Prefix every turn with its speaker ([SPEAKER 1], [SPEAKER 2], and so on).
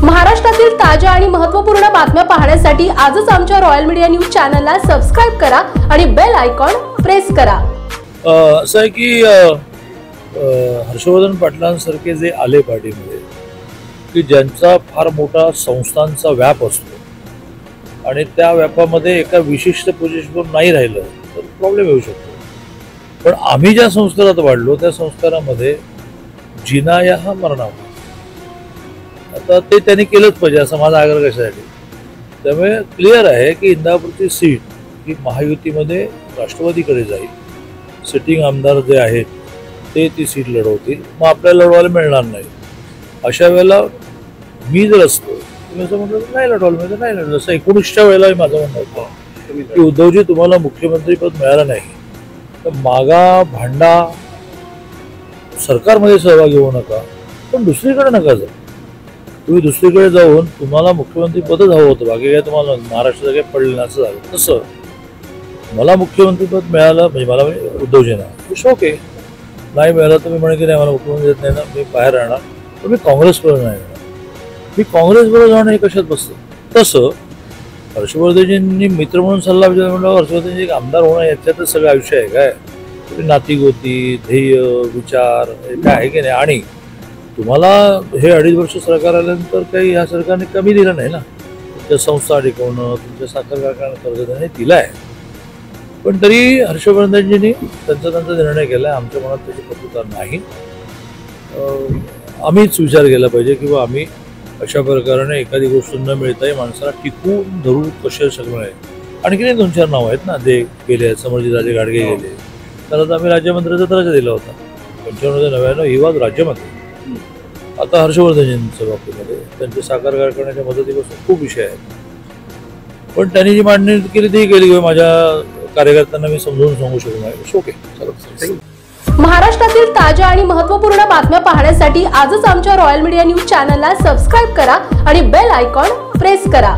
[SPEAKER 1] महाराष्ट्रातील ताज्या आणि महत्त्वपूर्ण बातम्या पाहण्यासाठी आजच आमच्या रॉयल मीडिया न्यूज चॅनलला सबस्क्राइब करा आणि बेल आयकॉन प्रेस करा।
[SPEAKER 2] असं आहे की हर्षवर्धन पाटलांसारखे जे आले पार्टीमध्ये की ज्यांचा फार मोठा संस्थांचा व्याप असतो आणि त्या व्यापामध्ये एका विशिष्ट पोझिशनवर नाही राहिलं तर प्रॉब्लेम येऊ शकतो। पण आम्ही ज्या संस्कारात वाढलो त्या संस्कारामध्ये जिनाया हा मरणावा, आता ते त्यांनी केलंच पाहिजे असं माझा आग्रह कशासाठी। त्यामुळे क्लिअर आहे की इंदापूरची सीट ही महायुतीमध्ये राष्ट्रवादीकडे जाईल। सिटिंग आमदार जे आहेत ते ती सीट लढवतील, मग आपल्याला लढवायला मिळणार नाही। अशा वेळेला मी जर असतो तुम्ही असं म्हटलं तर नाही लढवायला मिळतं, नाही लढलं। जसं 19च्या वेळेला माझं म्हणणं होतं की उद्धवजी तुम्हाला मुख्यमंत्रीपद मिळालं नाही तर मागा भांडा, सरकारमध्ये सहभागी होऊ नका, पण दुसरीकडे नका जाऊ। तुम्ही दुसरीकडे जाऊन तुम्हाला मुख्यमंत्री पदच हवं होतं, बाकी काय तुम्हाला महाराष्ट्राचं काही पडलं नाही असं झालं। तसं मला मुख्यमंत्रीपद मिळालं म्हणजे मला उद्धवजींना शौक आहे, नाही मिळालं तर मी म्हणेन की नाही मला मुख्यमंत्री देत नाही ना, मी बाहेर राहणार, तर मी काँग्रेसबरोबर नाही राहणार। मी काँग्रेसबरोबर जाणं हे कशात बसतं। तसं हर्षवर्धनजींनी मित्र म्हणून सल्ला विचार म्हणलं, हर्षवर्धनजी एक आमदार होणं याच्यातच सगळं आयुष्य आहे काय? नातीगोती, ध्येय, विचार काय आहे की नाही। आणि तुम्हाला हे 2.5 वर्ष सरकार आल्यानंतर काही ह्या सरकारने कमी दिलं नाही ना, तुमच्या संस्था टिकवणं, तुमच्या साखर कारखाना कर्ज देणं हे दिलं आहे। पण तरी हर्षवर्धनजींनी त्यांचा निर्णय केला, आमच्या मनात त्याची पटुता नाही। आम्हीच विचार केला पाहिजे किंवा आम्ही अशा प्रकाराने एखादी गोष्ट न मिळताही माणसाला टिकून धरून कसे शकणार आहे। आणखी 2-4 नावं आहेत ना जे गेले आहेत, समरजी राजे गाडगे गेले, त्याला आम्ही राज्यमंत्र्याचा दर्जा दिला होता 95-99 ही वाज राज्यमंत्री। आता हर्षवर्धनजींच्या बाबतीमध्ये त्यांच्या साखर कारखान्याच्या मदतीपासून खूप विषय आहेत, पण त्यांनी जी मांडणी केली ती केली किंवा माझ्या कार्यकर्त्यांना मी समजून सांगू शकलो नाही। ओके, चला।
[SPEAKER 1] महाराष्ट्रातील ताज्या आणि महत्त्वपूर्ण बातम्या पाहण्यासाठी आजच आमच्या रॉयल मीडिया न्यूज चॅनलला सबस्क्राइब करा आणि बेल आयकॉन प्रेस करा।